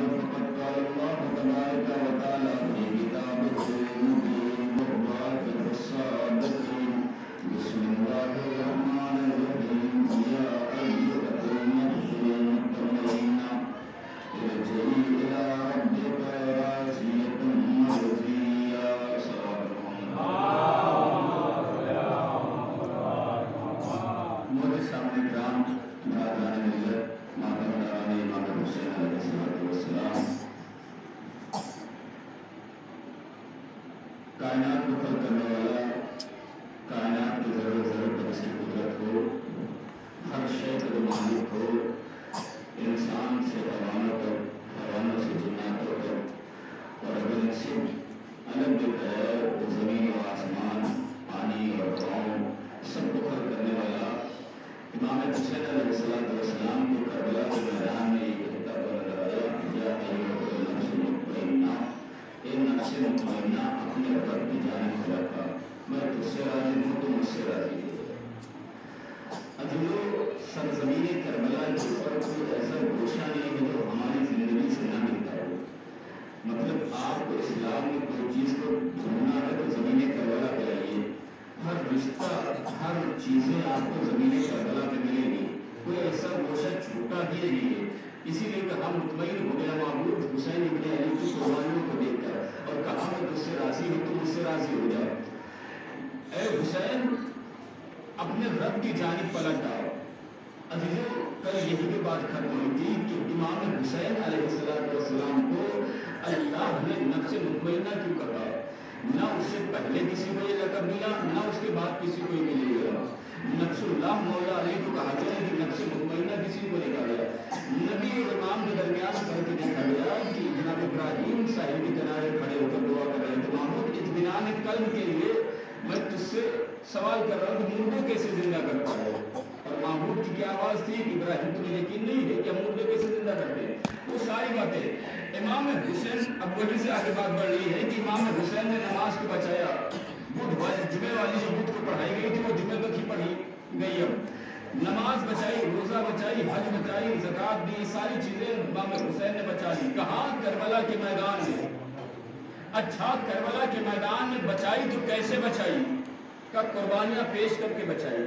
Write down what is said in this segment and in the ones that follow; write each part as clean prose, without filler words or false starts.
فقد قال الله تبارك وتعالى في كتابه المبين وبعد الصادقين بسم الله الرحمن الرحيم يا أيها النفس المطمئنة ارجعي إلى ربك راضية مرضية صدق میرے سامنے گرام برادران ملت ماتم دارانی امام حسین علیہ السلام کائنات کو خلق کرنے والا کائنات کی ضرورت پر اس کی قدرت ہو ہر شے کا مالک ہو انسان سے حیوانوں تک حیوانوں سے جناتوں تک اور اگر ان سے الگ جو ہے زمین و آسمان پانی اور ہواؤں سب کو خلق کرنے والا امام حسین علیہ السلام کو کربلا کے میدان میں یہ خطاب نظر آیا یا ایھا النفس المطمئنہ اے نفس مطمئنہ اپنے رب کی جانب رکھا میں تجھ سے راضی ہوں تو مجھ سے راضی ہے عزیزو سرزمین کربلا کے اوپر کوئی ایسا گوشہ نہیں ہے جو ہماری زندگی سے نہ ملتا ہو مطلب آپ کو اسلام میں کوئی چیز کو ڈھونڈنا ہے تو زمین کربلا پہ آئیے ہر رشتہ ہر چیزیں آپ کو زمین کربلا پہ ملے گی کوئی ایسا گوشہ چھوٹا بھی نہیں ہے اسی لیے کہا مطمئن ہو گیا معبود حسین ابن علی کی قربانیوں کو دیکھ کر اور کہا میں تجھ سے راضی ہوں تو مجھ سے راضی ہو جائے اے حسین اپنے رب کی جانب پلٹ آؤ عزیزو کل یہی کی بات ختم ہوئی تھی کہ امام حسین علیہ السلام کو اللہ نے نفس مطمئنہ کیوں کہا نہ اس سے پہلے کسی کو یہ لقب ملا نہ اس کے بعد کسی کو یہ ملے گا نفس اللہ مولا علیہ کو کہا گیا کہ نفس مطمئنہ کسی کو نہیں کہا گیا نبی اور امام کے درمیان کر کے دیکھا گیا کہ جناب ابراہیم صاحب کے کنارے کھڑے ہو کر دعا کر رہے تھے محمود اطمینان قلب کے لیے میں تجھ سے سوال کر رہا ہوں کہ مردے کیسے زندہ کرتا ہے اور محمود کی کیا آواز تھی کہ ابراہیم تمہیں یقین نہیں ہے کہ ہم مردے کیسے زندہ کرتے ہیں وہ ساری باتیں امام حسین اب وہی سے آگے بات بڑھ رہی ہے کہ امام حسین نے نماز کو بچایا جمعے والی جو بدھ کو پڑھائی گئی تھی وہ جمعے تک ہی پڑھی گئی اب نماز بچائی روزہ بچائی حج بچائی زکوٰۃ دی ساری چیزیں امام حسین نے بچا لی کہاں کربلا کے میدان میں اچھا کربلا کے میدان میں بچائی تو کیسے بچائی کا قربانیاں پیش کر کے بچائی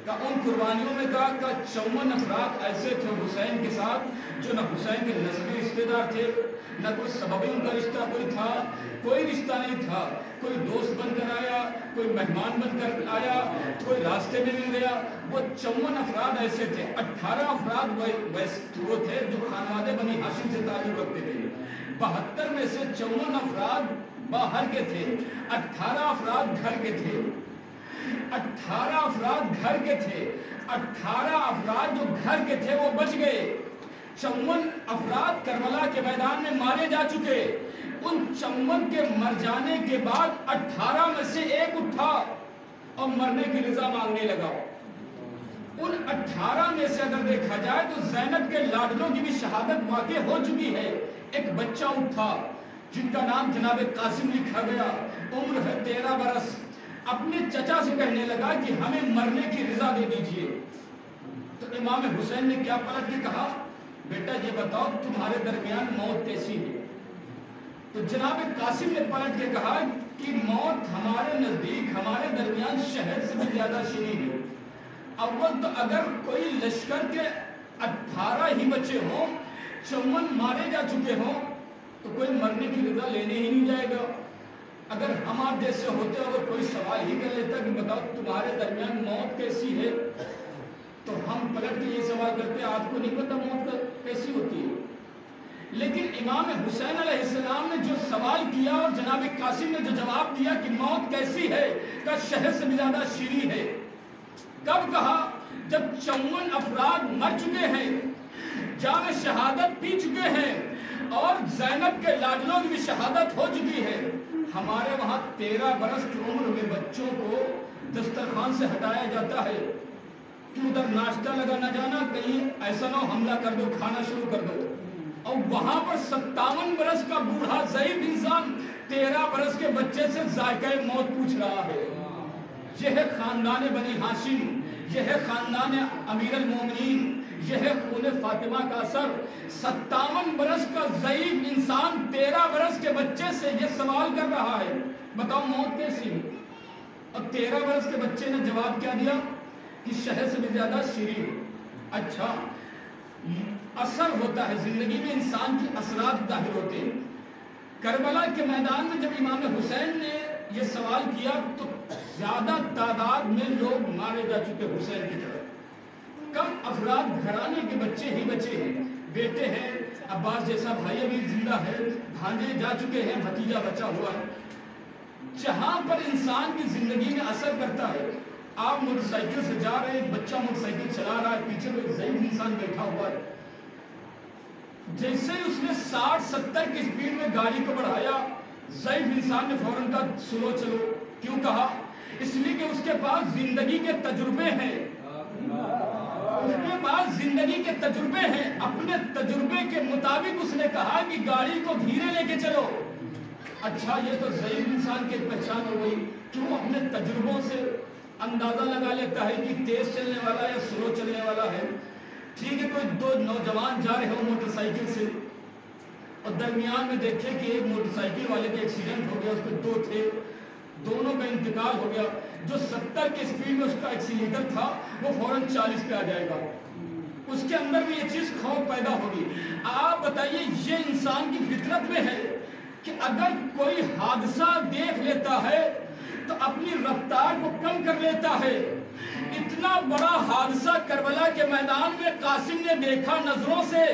کا ان قربانیوں میں کہا کہ 54 افراد ایسے تھے حسین کے ساتھ جو نہ حسین کے نسبی رشتہ دار تھے نہ کوئی سببی ان کا رشتہ کوئی تھا کوئی رشتہ نہیں تھا کوئی دوست بن کر آیا کوئی مہمان بن کر آیا کوئی راستے میں مل گیا وہ 54 افراد ایسے تھے 18 افراد وہ تھے جو خانوادے بنی ہاشم سے تعلق رکھتے تھے 72 میں سے 54 افراد باہر کے تھے 18 افراد گھر کے تھے 18 افراد گھر کے تھے 18 افراد جو گھر کے تھے وہ بچ گئے 54 افراد کربلا کے میدان میں مارے جا چکے ان 54 کے مر جانے کے بعد 18 میں سے ایک اٹھا اور مرنے کی رضا مانگنے لگا ان 18 میں سے اگر دیکھا جائے تو زینب کے لاڈلوں کی بھی شہادت واقع ہو چکی ہے ایک بچہ اٹھا جن کا نام جناب قاسم لکھا گیا عمر ہے 13 برس اپنے چچا سے کہنے لگا کہ ہمیں مرنے کی رضا دے دیجئے تو امام حسین نے کیا پلٹ کے کہا بیٹا یہ بتاؤ تمہارے درمیان موت کیسی ہے تو جناب قاسم نے پلٹ کے کہا کہ موت ہمارے نزدیک ہمارے درمیان شہد سے بھی زیادہ شیریں ہے اول تو اگر کوئی لشکر کے 18 ہی بچے ہوں 54 مارے جا چکے ہوں تو کوئی مرنے کی رضا لینے ہی نہیں جائے گا اگر ہم آپ جیسے ہوتے اگر کوئی سوال ہی کر لیتا کہ بتاؤ تمہارے درمیان موت کیسی ہے تو ہم پلٹ کے یہ سوال کرتے آپ کو نہیں پتا موت کیسی ہوتی ہے لیکن امام حسین علیہ السلام نے جو سوال کیا اور جناب قاسم نے جو جواب دیا کہ موت کیسی ہے کہ شہد سے بھی زیادہ شیریں ہے کب کہا جب 54 افراد مر چکے ہیں جام شہادت پی چکے ہیں اور زینب کے لاڈلوں کی بھی شہادت ہو چکی ہے ہمارے وہاں 13 برس کی عمر میں بچوں کو دسترخوان سے ہٹایا جاتا ہے کہ ادھر ناشتہ لگا نہ جانا کہیں ایسا نہ حملہ کر دو کھانا شروع کر دو اور وہاں پر 57 برس کا بوڑھا ضعیف انسان 13 برس کے بچے سے ذائقہ موت پوچھ رہا ہے یہ ہے خاندان بنی ہاشم یہ ہے خاندان امیر المومنین یہ ہے خون فاطمہ کا اثر 57 برس کا کا ضعیف انسان 13 برس کے بچے سے یہ سوال کر رہا ہے، بتاؤ موت کیسی ہے؟ اور 13 برس کے بچے نے جواب کیا دیا کہ شہد سے بھی زیادہ شیریں ہے۔ اچھا، اثر ہوتا ہے زندگی میں، انسان کی اثرات ظاہر ہوتے ہیں۔ کربلا کے میدان میں جب امام حسین نے یہ سوال کیا تو زیادہ تعداد میں لوگ مارے جا چکے حسین کی طرف، کم افراد گھرانے کے بچے ہی بچے ہیں، بیٹے ہیں، عباس جیسا بھائی ابھی زندہ ہے، بھانجے جا چکے ہیں، بھتیجا بچا ہوا ہے۔ جہاں پر انسان کی زندگی میں اثر کرتا ہے، آپ موٹر سائیکل سے جا رہے ہیں، بچہ موٹر سائیکل چلا رہا ہے، پیچھے کوئی ضعیف انسان بیٹھا ہوا ہے، جیسے ہی اس نے 60-70 کی سپیڈ میں گاڑی کو بڑھایا، ضعیف انسان نے فوراً کہا سلو چلو۔ کیوں کہا؟ اس لیے کہ اس کے پاس زندگی کے تجربے ہیں، اس کے پاس زندگی کے تجربے ہیں، اپنے تجربے کے مطابق اس نے کہا کہ گاڑی کو دھیرے لے کے چلو۔ اچھا، یہ تو ضعیف انسان کی پہچان ہو گئی، کیوں اپنے تجربوں سے اندازہ لگا لیتا ہے کہ تیز چلنے والا یا سلو چلنے والا ہے۔ ٹھیک ہے، کوئی دو نوجوان جا رہے ہو موٹر سائیکل سے اور درمیان میں دیکھیں کہ ایک موٹر سائیکل والے کا ایکسیڈنٹ ہو گیا، اس پہ 2 تھے، دونوں کا انتقال ہو گیا۔ جو 70 کی سپیڈ میں اس کا ایکسیلیٹر تھا وہ فوراً 40 پہ آ جائے گا، اس کے اندر بھی یہ چیز خوف پیدا ہوگی۔ آپ بتائیے، یہ انسان کی فطرت میں ہے کہ اگر کوئی حادثہ دیکھ لیتا ہے تو اپنی رفتار کو کم کر لیتا ہے۔ اتنا بڑا حادثہ کربلا کے میدان میں قاسم نے دیکھا نظروں سے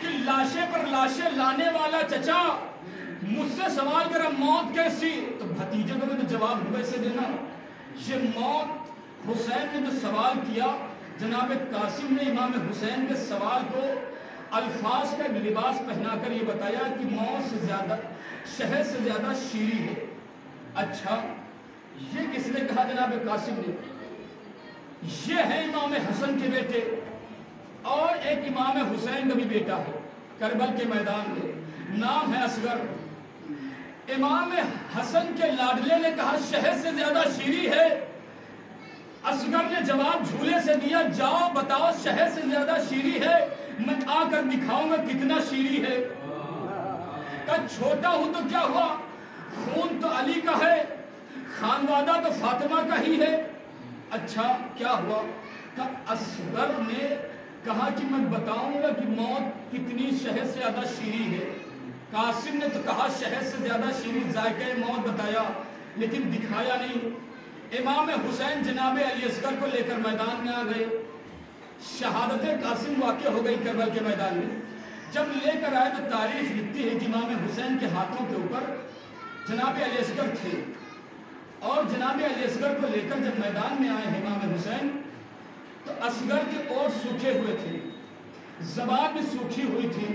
کہ لاشیں پر لاشیں لانے والا چچا مجھ سے سوال کرا موت کیسی، تو بھتیجے کو بھی تو جواب ویسے دینا۔ یہ موت حسین نے جو سوال کیا، جناب قاسم نے امام حسین کے سوال کو الفاظ کا لباس پہنا کر یہ بتایا کہ موت سے زیادہ، شہد سے زیادہ شیریں ہے۔ اچھا، یہ کس نے کہا؟ جناب قاسم نے۔ یہ ہے امام حسن کے بیٹے، اور ایک امام حسین کا بھی بیٹا ہے کربل کے میدان میں، نام ہے اصغر۔ امام حسن کے لاڈلے نے کہا شہد سے زیادہ شیریں ہے۔ اصغر نے جواب جھولے سے دیا، جاؤ بتاؤ شہد سے زیادہ شیریں ہے، میں آ کر دکھاؤں گا کتنا شیریں ہے۔ کہا چھوٹا ہوں تو کیا ہوا، خون تو علی کا ہے، خانوادہ تو فاطمہ کا ہی ہے۔ اچھا کیا ہوا؟ کہ اصغر نے کہا کہ میں بتاؤں گا کہ موت کتنی شہد سے زیادہ شیریں ہے۔ قاسم نے تو کہا شہد سے زیادہ شیریں، ذائقہ موت بتایا لیکن دکھایا نہیں۔ امام حسین جناب علی اصغر کو لے کر میدان میں آ گئے، شہادت قاسم واقع ہو گئی کربلا کے میدان میں۔ جب لے کر آئے تو تاریخ لکھتی ہے کہ امام حسین کے ہاتھوں کے اوپر جناب علی اصغر تھے، اور جناب علی اصغر کو لے کر جب میدان میں آئے ہیں امام حسین تو اصغر کے اوٹ سوکھے ہوئے تھے، زبان بھی سوکھی ہوئی تھی۔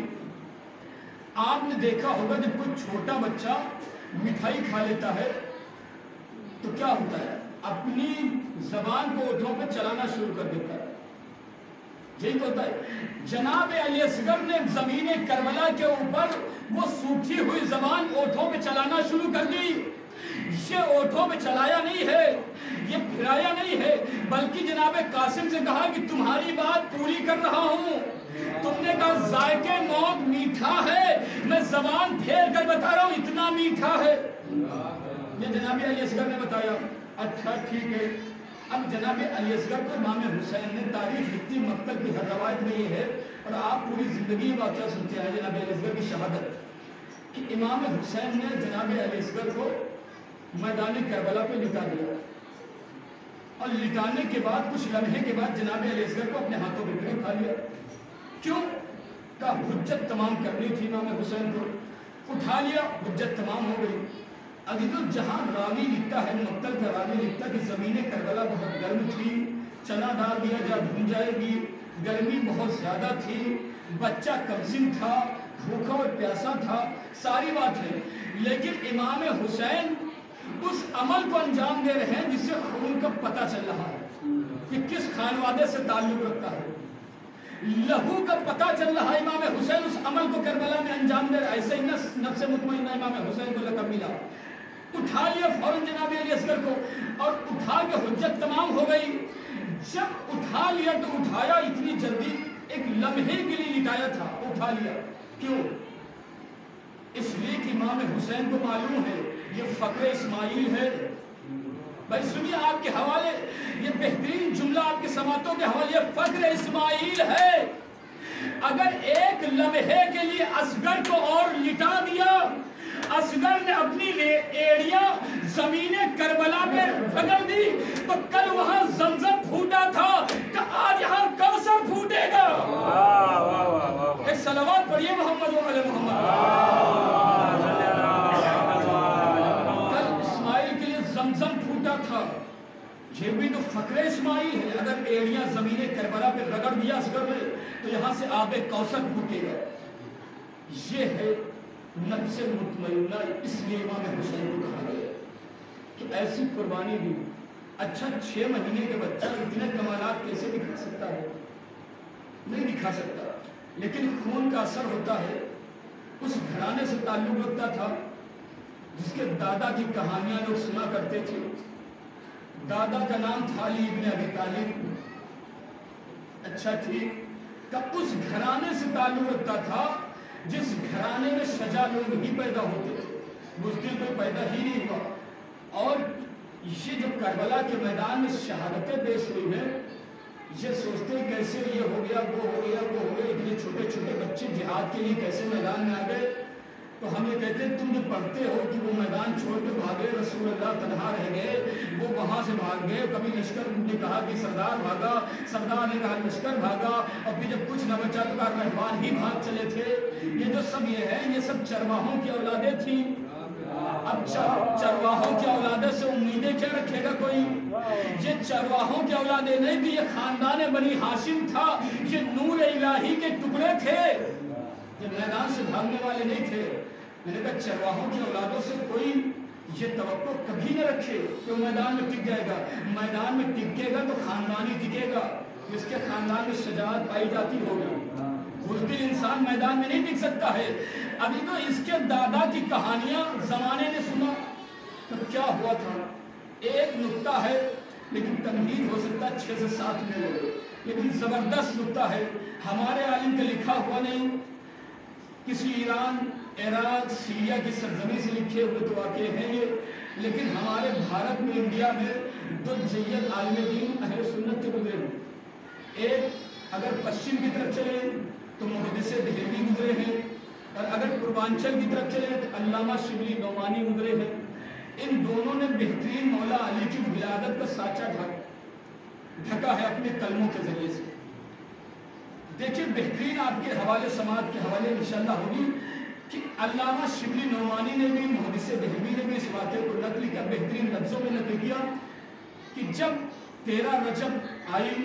آپ نے دیکھا ہوگا جب کوئی چھوٹا بچہ مٹھائی کھا لیتا ہے تو کیا ہوتا ہے، اپنی زبان کو اوٹھوں پہ چلانا شروع کر دیتا ہے، یہی تو ہوتا ہے۔ جناب علی اصغر نے زمین کربلا کے اوپر وہ سوکھی ہوئی زبان اوٹھوں پہ چلانا شروع کر دی۔ یہ اوٹھوں پہ چلایا نہیں ہے، یہ پھرایا نہیں ہے، بلکہ جناب قاسم سے کہا کہ تمہاری بات پوری کر رہا ہوں۔ تم نے کہا ذائقہ موت میٹھا ہے، میں زبان پھیر کر بتا رہا ہوں اتنا میٹھا ہے۔ یہ جناب علی اصغر نے بتایا۔ اچھا ٹھیک ہے، اب جناب علی اصغر کو امام حسین نے تاریخ لکھتی، مقتل کی ہر روایت میں یہ ہے، اور آپ پوری زندگی واقعہ سنتے آئے جناب علی اصغر کی شہادت کہ امام حسین نے جناب علی اصغر کو میدان کربلا پہ لٹا دیا، اور لٹانے کے بعد کچھ لمحے کے بعد جناب علی اصغر کو اپنے ہاتھوں پہ اٹھا لیا۔ کیوں؟ کہ حجت تمام کرنی تھی امام حسین کو، اٹھا لیا، حجت تمام ہو گئی۔ عزیز الجہاں راوی لکھتا ہے، مقتل کا راوی لکھتا ہے کہ زمین کربلا بہت گرم تھی، چنا ڈال دیا جا بھون جائے گی، گرمی بہت زیادہ تھی، بچہ کمسن تھا، بھوکا اور پیاسا تھا، ساری بات ہے، لیکن امام حسین اس عمل کو انجام دے رہے ہیں جس سے خون کا پتہ چل رہا ہے کہ کس خانوادے سے تعلق رکھتا ہے، لہو کا پتہ چل رہا ہے۔ امام حسین اس عمل کو کربلا میں انجام دے رہا ہے، ایسے ہی نفس مطمئنہ امام حسین کو لقب ملا۔ اٹھا لیا فوراً جناب علی اصغر کو، اور اٹھا کے حجت تمام ہو گئی۔ جب اٹھا لیا تو اٹھایا اتنی جلدی، ایک لمحے کے لیے لٹایا تھا، اٹھا لیا۔ کیوں؟ امام حسین کو معلوم ہے یہ فخر اسماعیل ہے. بھائی سنیے آپ کے حوالے یہ بہترین جملہ آپ کے سماعتوں کے حوالے فخر اسماعیل ہے. اگر ایک لمحے کے لیے اصغر کو اور لٹا دیا، اصغر نے اپنی ایڑیاں زمین کربلا پہ رگڑ دی، تو کل وہاں زمزم پھوٹا تھا کہ آج یہاں کوثر پھوٹے گا. ایک صلوات پڑھیے محمد و علی محمد. کل اسماعیل کے لیے زمزم پھوٹا تھا، یہ بھی تو فخر اسماعیل ہے. اگر ایڑیاں زمین کربلا پہ رگڑ دیا اصغر نے تو یہاں سے آب کوثر پھوٹے گا. یہ ہے نفس مطمئنہ. اس لیے امام حسین کو کہا گیا کہ ایسی قربانی بھی. اچھا 6 مہینے کے بچہ اتنے کمالات کیسے دکھا سکتا ہے؟ نہیں دکھا سکتا، لیکن خون کا اثر ہوتا ہے. اس گھرانے سے تعلق رکھتا تھا جس کے دادا کی کہانیاں لوگ سنا کرتے تھے. دادا کا نام تھا علی ابن ابی طالب. اچھا ٹھیک، کہ اس گھرانے سے تعلق رکھتا تھا جس گھرانے میں شجاع لوگ ہی پیدا ہوتے تھے، بزدل کوئی پیدا ہی نہیں ہوا. اور یہ جو کربلا کے میدان میں شہادتیں پیش ہوئی ہیں، یہ سوچتے کیسے یہ ہو گیا وہ ہو گیا وہ ہو گیا. اتنے چھوٹے چھوٹے بچے جہاد کے لیے کیسے میدان میں آ گئے؟ تو ہم یہ کہتے ہیں تم جو پڑھتے ہو کہ وہ میدان چھوڑ کے بھاگے، رسول اللہ تنہا رہ گئے، وہ وہاں سے بھاگ گئے. کبھی لشکر نے کہا کہ سردار بھاگا، سردار نے کہا لشکر بھاگا، اور پھر جب کچھ نہ بچا تو کہا رہبان ہی بھاگ چلے تھے. یہ جو سب یہ ہے یہ سب چرواہوں کی اولادیں تھیں. اب چرواہوں کی اولادیں سے امیدیں کیا رکھے گا کوئی؟ یہ چرواہوں کی اولادیں نہیں تھی، یہ خاندان بنی ہاشم تھا. یہ نور الہی کے ٹکڑے تھے، یہ میدان سے بھاگنے والے نہیں تھے. میں نے کہا چرواہوں کی اولادوں سے کوئی یہ توقع کبھی نہ رکھے کہ وہ میدان میں ٹک جائے گا. میدان میں ٹکے گا تو خاندان ہی ٹکے گا جس کے خاندان میں شجاعت پائی جاتی ہوگی. بزدل انسان میدان میں نہیں ٹک سکتا ہے. ابھی تو اس کے دادا کی کہانیاں زمانے نے سنا تو کیا ہوا تھا. ایک نکتہ ہے لیکن تمہید ہو سکتا 6 سے 7 میں ہو، لیکن زبردست نکتہ ہے. ہمارے عالم کا لکھا ہوا نہیں، کسی ایران، عراق، سیریا کی سرزمین سے لکھے ہوئے تو واقع ہیں یہ. لیکن ہمارے بھارت میں، انڈیا میں 2 جید عالم دین اہل سنت کے گزرے ہیں. ایک اگر پشچم کی طرف چلے تو محدث دہلوی گزرے ہیں، اور اگر پوربانچل کی طرف چلے تو علامہ شبلی نعمانی گزرے ہیں. ان دونوں نے بہترین مولا علی کی ولادت کا سانچہ ڈھکا ہے اپنے کلموں کے ذریعے سے. دیکھیں بہترین آپ کے حوالے سماعت کے حوالے انشاءاللہ ہوگی کہ علامہ شبلی نعمانی نے بھی، محدث دہلوی نے بھی اس واقعے کو نقل کیا، بہترین لفظوں میں نقل کیا کہ جب 13 رجب آئی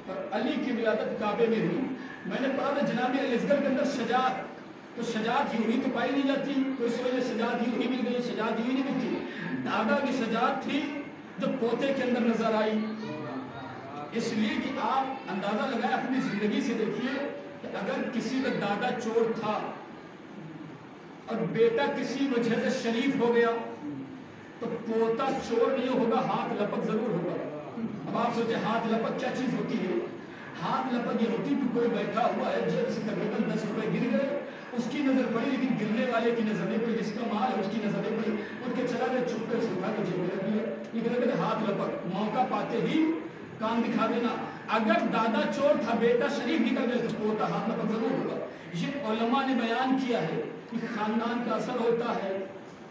اور علی کی ولادت کعبے میں ہوئی. میں نے پڑھا تھا جناب اصغر کے اندر شجاعت، تو شجاعت یوں ہی تو پائی نہیں جاتی. کوئی سوچے شجاعت یوں ہی مل گئی، شجاعت یوں ہی نہیں ملتی. دادا کی شجاعت تھی جو پوتے کے اندر نظر آئی. اس لیے کہ آپ اندازہ لگائیں، اپنی زندگی سے دیکھیے کہ اگر کسی کا دادا چور تھا اور بیٹا کسی وجہ سے شریف ہو گیا تو پوتا چور نہیں ہوگا، ہاتھ لپک ضرور ہوگا. اب آپ سوچیں ہاتھ لپک کیا چیز ہوتی ہے؟ ہاتھ لپک یہ ہوتی کہ کوئی بیٹھا ہوا ہے جیب سے تقریباً 10 روپے گر گئے، اس کی نظر پڑی لیکن گرنے والے کی نظر نہیں پڑی، جس کا مال ہے اس کی نظر نہیں پڑی، اٹھ کے چلا گیا، چپ کر اٹھا کے جیب میں رکھ لیا. یہ کہتے ہیں ہاتھ لپک، موقع پاتے ہی کام دکھا دینا. اگر دادا چور تھا، بیٹا شریف نکل گیا تو پوتا ہاتھ لپک ضرور ہوگا. یہ علماء نے بیان کیا ہے کہ خاندان کا اثر ہوتا ہے،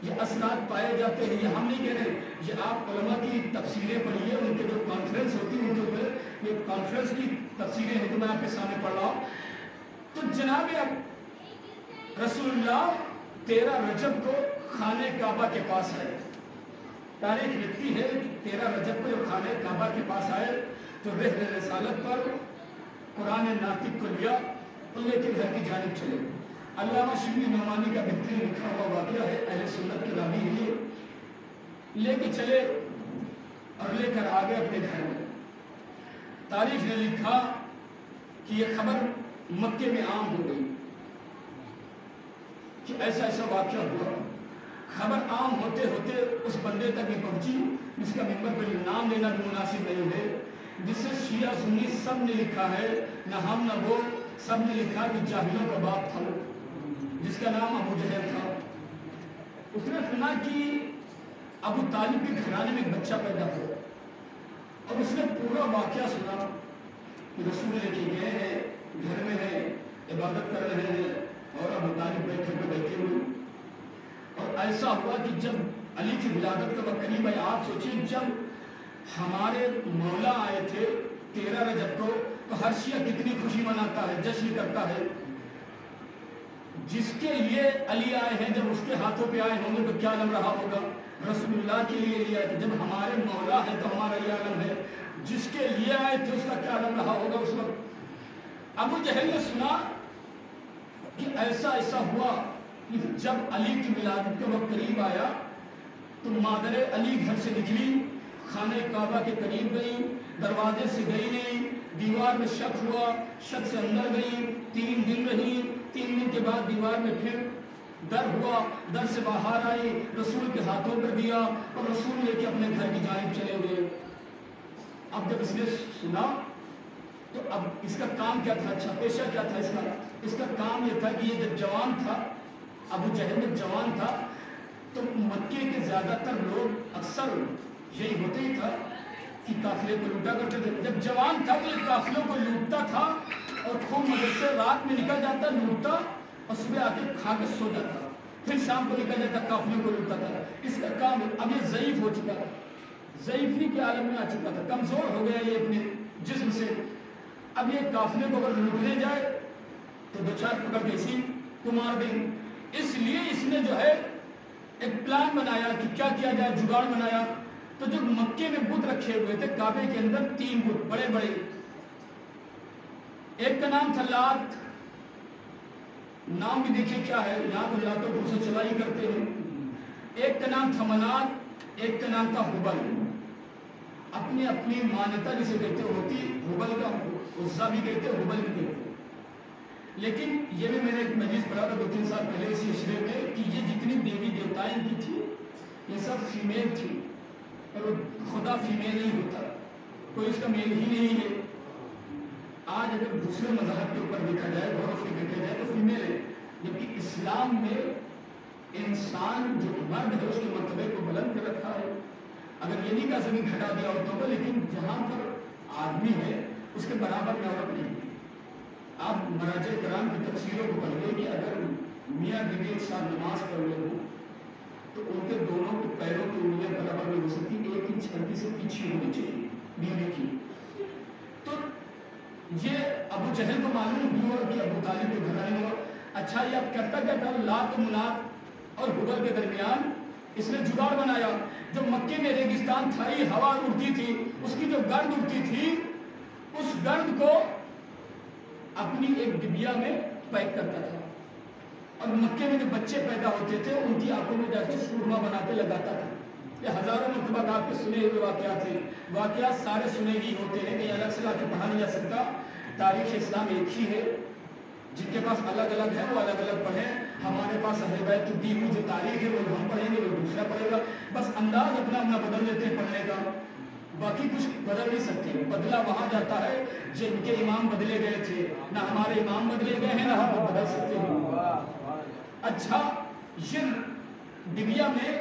یہ اثرات پائے جاتے ہیں. یہ ہم نہیں کہہ رہے، یہ آپ علماء کی تفسیریں پڑھیے، ان کے جو کانفرنس ہوتی ہے ان کے اوپر، یہ کانفرنس کی تفسیریں ہیں جو میں آپ کے سامنے پڑھ رہا ہوں. تو جناب رسول اللہ 13 رجب کو خانہ کعبہ کے پاس آئے. تاریخ لکھتی ہے کہ 13 رجب کو جب خانہ کعبہ کے پاس آئے تو رہ رسالت پر قرآن ناطق کو لیا اور لے کے گھر کی جانب چلے. علامہ شبلی نعمانی کا بہترین لکھا ہوا واقعہ ہے، اہل سنت کے راوی ہیں، لے کے چلے اور لے کر آگے اپنے گھر میں. تاریخ نے لکھا کہ یہ خبر مکے میں عام ہو گئی کہ ایسا ایسا واقعہ ہوا. خبر عام ہوتے ہوتے اس بندے تک یہ پہنچی جس کا ممبر پر نام لینا بھی مناسب نہیں ہے، جس سے شیعہ سنی سب نے لکھا ہے، نہ ہم نہ وہ، سب نے لکھا کہ جاہلوں کا باپ تھا، جس کا نام ابو جہل تھا. اس نے سنا کہ ابو طالب کے گھرانے میں ایک بچہ پیدا ہوا اور اس نے پورا واقعہ سنا کہ رسول لے کے گئے ہیں، گھر میں ہے، عبادت کر رہے ہیں اور ابو طالب بیٹھے ہوئے. اور ایسا ہوا کہ جب علی کی ولادت کا وقت قریب آیا، آپ سوچیں جب ہمارے مولا آئے تھے 13 رجب کو تو ہر شیعہ کتنی خوشی مناتا ہے، جشن کرتا ہے. جس کے لیے علی آئے ہیں جب اس کے ہاتھوں پہ آئے ہوں گے تو کیا عالم رہا ہوگا. رسول اللہ کے لیے علی آئے تھے، جب ہمارے مولا ہے تو ہمارا یہ عالم ہے. جس کے لیے آئے تھے اس کا کیا عالم رہا ہوگا اس وقت. ابو جہل نے سنا کہ ایسا ہوا کہ جب علی کی ولادت کا وقت قریب آیا تو مادر علی گھر سے نکلی، خانہ کعبہ کے قریب گئی، دروازے سے گئی نہیں، دیوار میں شک ہوا، شک سے اندر گئی، 3 دن رہی، 3 دن کے بعد دیوار میں پھر در ہوا، در سے باہر آئی، رسول کے ہاتھوں پر دیا اور رسول لے کے اپنے گھر کی جانب چلے گئے. اب جب اس نے سنا تو اب اس کا کام کیا تھا، اچھا پیشہ کیا تھا اس کا کام یہ تھا کہ یہ جب جوان تھا، ابو جہل جب جوان تھا تو مکے کے زیادہ تر لوگ اکثر یہی ہوتے ہی تھا کہ قافلے کو لوٹا کرتے تھے. جب جوان تھا تو یہ قافلوں کو لوٹتا تھا اور خوب مدد سے رات میں نکل جاتا، لوٹتا اور صبح آ کے کھا کے سو جاتا، پھر شام کو نکل جاتا، قافلوں کو لوٹتا تھا. اس کا کام اب یہ ضعیف ہو چکا تھا، ضعیفی کے عالم میں آ چکا تھا، کمزور ہو گیا یہ اپنے جسم سے. اب یہ قافلے کو اگر لوٹنے جائے تو 2-4 پکڑ کے اسی کو مار دیں. اس لیے اس نے جو ہے ایک پلان بنایا کہ کیا کیا جائے، جگاڑ بنایا. تو جو مکے میں بت رکھے ہوئے تھے کعبے کے اندر 3 بت بڑے بڑے، ایک کا نام تھا لات، نام بھی دیکھیں کیا ہے، یہاں تو لاتوں کو سے چلائی کرتے ہیں. ایک کا نام تھا منات، ایک کا نام تھا حبل. اپنی اپنی مانتا جسے کہتے ہوتی، حبل کا عزا بھی کہتے، حبل بھی کہتے. لیکن یہ بھی میں نے ایک مجلس پڑھا تھا 2-3 سال پہلے اسی اشرے میں کہ یہ جتنی دیوی دیوتائیں کی تھی یہ سب فیمیل تھی، اور خدا فیمیل نہیں ہوتا، کوئی اس کا میل ہی نہیں ہے. آج اگر دوسرے مذہب کے اوپر دیکھا جائے، غور و فکر کیا جائے تو فیمیل ہے، جبکہ اسلام میں انسان جو مرد ہے اس کے مرتبے کو بلند کر رکھا ہے. اگر یہ نہیں کہا سکیں گھٹا دیا عورتوں کو، لیکن جہاں پر آدمی ہے اس کے برابر میں عورت نہیں ہے. آپ مراجع کرام کی تفسیروں کو پڑھ لیں کہ اگر میاں بیوی ایک ساتھ نماز پڑھ رہے ہوں تو ان کے دونوں کے پیروں کی انگلیاں برابر نہیں ہو سکتی، 1 انچ ہلکی سے پیچھے ہونی چاہیے بیوی کی. تو یہ ابو جہل کو معلوم ہوا کہ ابو طالب کے گھرانے ہوا. اچھا یہ اب کرتا کیا تھا، لات و منات اور حبل کے درمیان اس نے جگاڑ بنایا. جو مکے میں ریگستان تھا، ہوا اڑتی تھی، اس کی جو گرد اڑتی تھی اس گرد کو اپنی ایک ڈبیا میں پیک کرتا تھا، اور مکے میں جو بچے پیدا ہوتے تھے ان کی آنکھوں میں جا کے سرما بنا کے لگاتا تھا. یہ ہزاروں مرتبہ آپ کے سنے ہوئے واقعات ہیں، واقعات سارے سنے ہی ہوتے ہیں کہ الگ سے لا کے پڑھا نہیں جا سکتا. تاریخ اسلام ایک ہی ہے، جن کے پاس الگ الگ ہے وہ الگ الگ پڑھیں. ہمارے پاس اہل بیت کی دی ہوئی جو تاریخ ہے وہ ہم پڑھیں گے، وہ دوسرا پڑھے گا. بس انداز اپنا اپنا بدل دیتے ہیں پڑھنے کا، باقی کچھ بدل نہیں سکتے. بدلا وہاں جاتا ہے جن کے امام بدلے گئے تھے، نہ ہمارے امام بدلے گئے ہیں نہ ہم بدل سکتے ہیں. اچھا یہ ڈبیا میں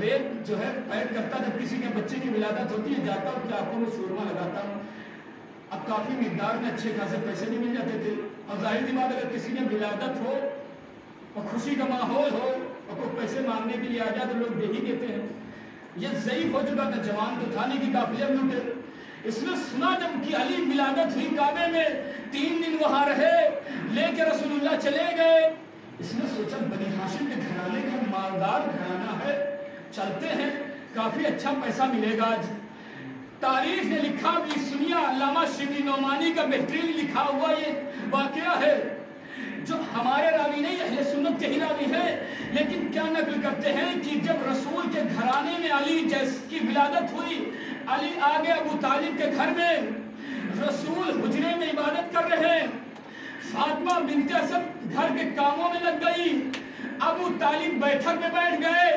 ریت جو ہے پیک کرتا، جب کسی کے بچے کی ولادت ہوتی ہے جاتا ان کی آنکھوں میں سرما لگاتا. اب کافی مقدار میں اچھے خاصے پیسے بھی مل جاتے تھے، اور ظاہر سی بات اگر کسی کی ولادت ہو اور خوشی کا ماحول ہو اور کوئی پیسے مانگنے کے لیے آ جائے تو لوگ دے ہی دیتے ہیں. یہ ضعیف ہو چکا تھا، جوان تو تھا نہیں کہ قافلے میں لوٹے. اس نے سنا جب کہ علی ولادت ہوئی کعبے میں، 3 دن وہاں رہے، لے کے رسول اللہ چلے گئے. اس نے سوچا بنی ہاشم کے گھرانے کا مالدار گھرانہ ہے، چلتے ہیں کافی اچھا پیسہ ملے گا. آج تاریخ نے لکھا بھی سنیا، علامہ شبلی نعمانی کا بہترین لکھا ہوا یہ واقعہ ہے، جو ہمارے راوی نہیں اہل سنت کے ہی راوی ہیں، لیکن کیا نقل کرتے ہیں کہ جب رسول کے گھرانے میں علی کی ولادت ہوئی، علی آگے ابو طالب کے گھر میں، رسول حجرے میں عبادت کر رہے ہیں، فاطمہ بنت اسد گھر کے کاموں میں لگ گئی، ابو طالب بیٹھک میں بیٹھ گئے.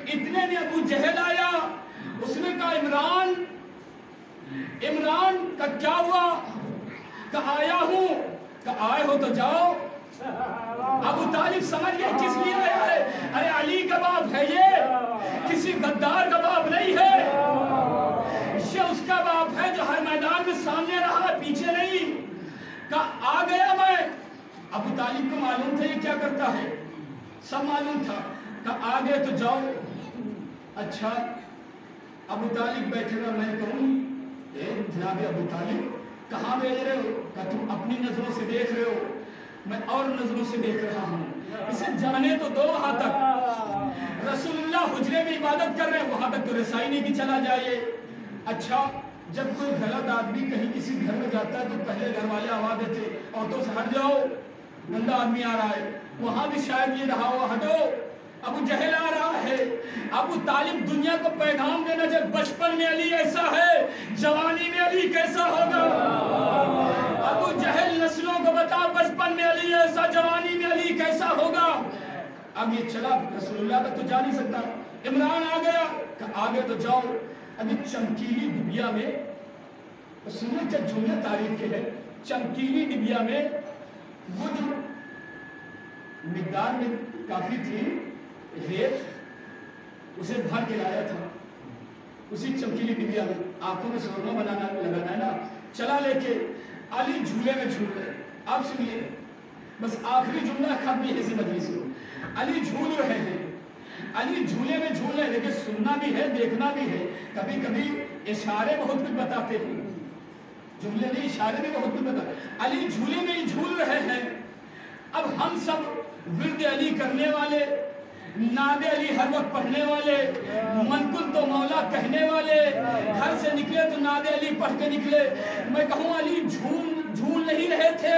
اتنے میں ابو جہل آیا، اس نے کہا عمران کا کیا ہوا؟ کہا آیا ہوں. کہا آئے ہو تو جاؤ. ابو طالب سمجھ گئے کس لیے آیا ہے. ارے علی کا باپ ہے غدار کا باپ نہیں ہے، یہ اس کا باپ ہے جو ہر میدان میں سامنے رہا ہے، پیچھے نہیں۔ کہا آ گیا میں۔ ابو طالب کو معلوم تھا یہ کیا کرتا ہے، سب معلوم تھا۔ کہا آ گئے تو جاؤ۔ اچھا ابو طالب بیٹھے گا، میں کہوں جناب ابو طالب کہاں بھیج رہے ہو؟ کہ تم اپنی نظروں سے دیکھ رہے ہو، میں اور نظروں سے دیکھ رہا ہوں، اسے جانے تو دو وہاں تک۔ رسول اللہ حجرے میں عبادت کر رہے ہیں، وہاں تک تو رسائی نہیں کہ چلا جائے۔ اچھا جب کوئی غلط آدمی کہیں کسی گھر میں جاتا ہے تو پہلے گھر والے آواز دیتے عورتوں سے ہٹ جاؤ، گندا آدمی آ رہا ہے۔ وہاں بھی شاید یہ رہا ہوا، ہٹو ابو جہل آ رہا ہے۔ ابو طالب دنیا کو پیغام دینا چاہے، بچپن میں علی ایسا ہے، جوانی میں علی کیسا ہوگا۔ ابو جہل نسلوں کو بتا، بچپن میں علی ایسا، جوانی میں علی کیسا ہوگا۔ اب یہ چلا رسول اللہ تک تو جا نہیں سکتا۔ عمران آ گیا، کہ آگے تو جاؤ۔ ابھی چمکیلی ڈبیا میں، سنیں جب جملہ تاریخ کے ہے، چمکیلی ڈبیا میں وہ جو مقدار میں کافی تھی ریت، اسے بھر کے لایا تھا اسی چمکیلی ڈبیا میں، آنکھوں میں سرما بنانا لگانا ہے نا، چلا لے کے علی جھولے میں جھول رہے۔ آپ سنیے بس آخری جملہ ختم ہے اسی مجلس میں، علی جھول رہے ہیں، علی جھولے میں جھول رہے ہیں، لیکن سننا بھی ہے دیکھنا بھی ہے، کبھی کبھی اشارے بہت کچھ بتاتے ہیں، جملے نہیں اشارے بھی بہت کچھ بتاتے ہیں۔ علی جھولے میں ہی جھول رہے ہیں۔ اب ہم سب ورد علی کرنے والے، ناد علی ہر وقت پڑھنے والے، منقل تو مولا کہنے والے، گھر سے نکلے تو ناد علی پڑھ کے نکلے۔ میں کہوں علی جھول نہیں رہے تھے،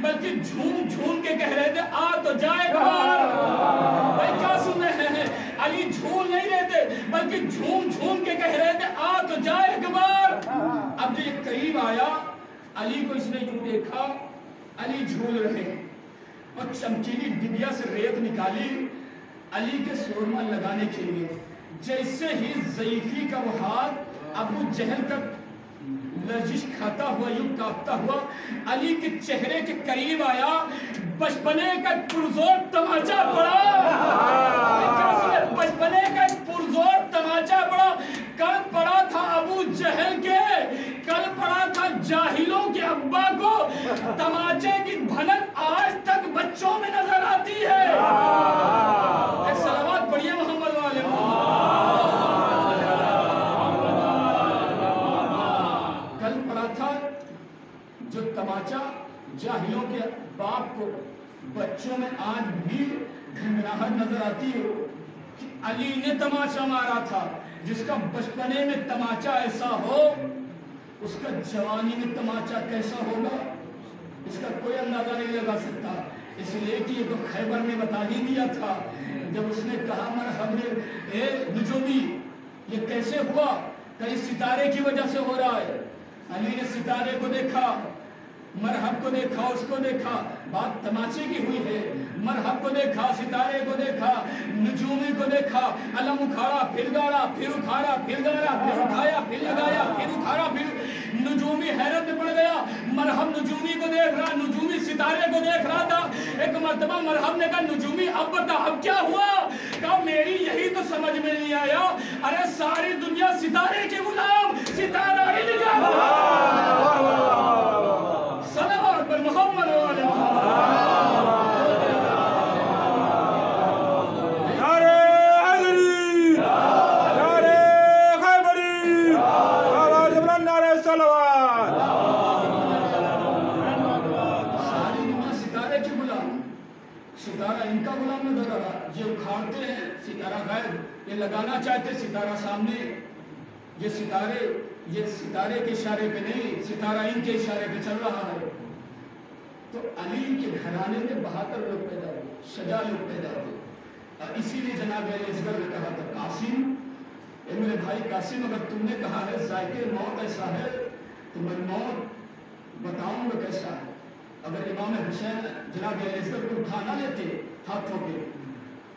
بلکہ جھوم جھوم کے کہہ رہے تھے آ تو جائے گھر۔ بھائی کیا سن رہے ہیں، علی جھول نہیں رہے تھے بلکہ جھوم جھوم کے کہہ رہے تھے آ تو جائے گھر۔ اب جو یہ قریب آیا، علی کو اس نے یوں دیکھا، علی جھول رہے ہیں، اور چمکیلی ڈبیا سے ریت نکالی علی کے سرما لگانے کے لیے۔ جیسے ہی ضعیفی کا وہ ہاتھ ابو جہل کا لرزش کھاتا ہوا، یوں کانپتا ہوا علی کے چہرے کے قریب آیا، بچپنے کا پرزور تماچا پڑا۔ بچپنے کا پرزور تماچا پڑا۔ کل پڑا تھا ابو جہل کے، کل پڑا تھا جاہلوں کے ابا کو، تماچے کی بھنک آج تک بچوں میں نظر آتی ہے۔ ایک صلوات پڑھیے محمد والے کل پڑا تھا جو تماچا جاہلوں کے باپ کو، بچوں میں آج بھی گھنگراہٹ نظر آتی ہے کہ علی نے تماچا مارا تھا۔ جس کا بچپنے میں تماچا ایسا ہو، اس کا جوانی میں تماچا کیسا ہوگا، اس کا کوئی اندازہ نہیں لگا سکتا۔ اس لیے کہ یہ تو خیبر میں بتا ہی دیا تھا، جب اس نے کہا مرحب اے نجومی یہ کیسے ہوا، کہ اس ستارے کی وجہ سے ہو رہا ہے۔ علی نے ستارے کو دیکھا، مرحب کو دیکھا، اس کو دیکھا، بات تماچے کی ہوئی ہے۔ مرحب کو دیکھا، ستارے کو دیکھا، نجومی کو دیکھا، علم اکھاڑا پھر گاڑا، پھر اکھاڑا پھر گاڑا، پھر اٹھایا پھر لگایا، پھر اکھاڑا پھر۔ نجومی حیرت میں پڑ گیا، مرحب نجومی کو دیکھ رہا، نجومی ستارے کو دیکھ رہا تھا۔ ایک مرتبہ مرحب نے کہا نجومی اب بتا اب کیا ہوا؟ کہا میری یہی تو سمجھ میں نہیں آیا، ارے ساری دنیا ستارے کے غلام، ستارہ ہی لکھا صلوات پر محمد والے ستارہ ان کا غلام نظر آ رہا، یہ اکھاڑتے ہیں ستارہ غائب، یہ لگانا چاہتے ستارہ سامنے، یہ ستارے کے اشارے پہ نہیں، ستارہ ان کے اشارے پہ چل رہا ہے۔ تو علی کے گھرانے میں بہادر لوگ پیدا ہوئے، شجاع لوگ پیدا ہوئے، اور اسی لیے جناب اصغر نے کہا تھا قاسم، اے میرے بھائی قاسم، اگر تم نے کہا ہے ذائقے موت ایسا ہے تو میں موت بتاؤں گا کیسا ہے۔ اگر امام حسین جناب اصغر کو اٹھا نہ لیتے ہاتھوں پہ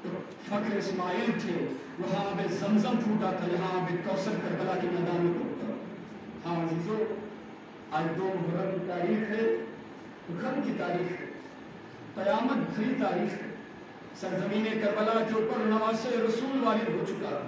تو فخر اسماعیل تھے، وہاں بے زمزم پھوٹا تھا، یہاں بے کوثر کربلا کے میدان میں پھوٹا۔ ہاں عزیزو، آج 2 محرم کی تاریخ ہے، غم کی تاریخ ہے، قیامت بھری تاریخ ہے۔ سرزمین کربلا کے اوپر نواسے رسول وارد ہو چکا ہے،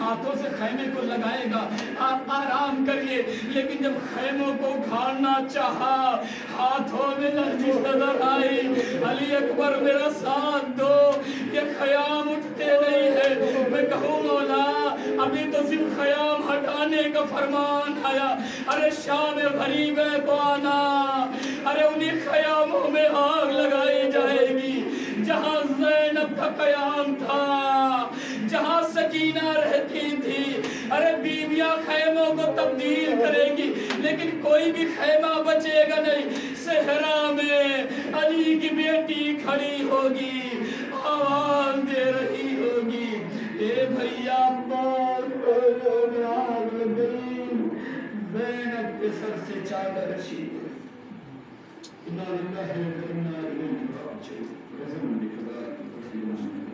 ہاتھوں سے خیمے کو لگائے گا، آپ آرام کریے، لیکن جب خیموں کو اکھاڑنا چاہا ہاتھوں میں لرزش نظر آئی، علی اکبر میرا ساتھ دو، یہ خیام اٹھتے نہیں ہے۔ میں کہوں مولا ابھی تو صرف خیام ہٹانے کا فرمان آیا، ارے شام غریبے کو آنا، ارے انہیں خیاموں میں آگ لگائی جائے گی جہاں زینب کا قیام تھا، جہاں سکینہ رہتی تھی۔ ارے بیویاں خیموں کو تبدیل کریں گی لیکن کوئی بھی خیمہ بچے گا نہیں۔ صحرا میں علی کی بیٹی کھڑی ہوگی، آواز دے رہی ہوگی، اے بھیا عباس میں آگ لگ گئی، زینب کے سر سے چادر چھین گئی۔ انا للہ و انا الیہ راجعون۔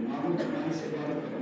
معبود سے بات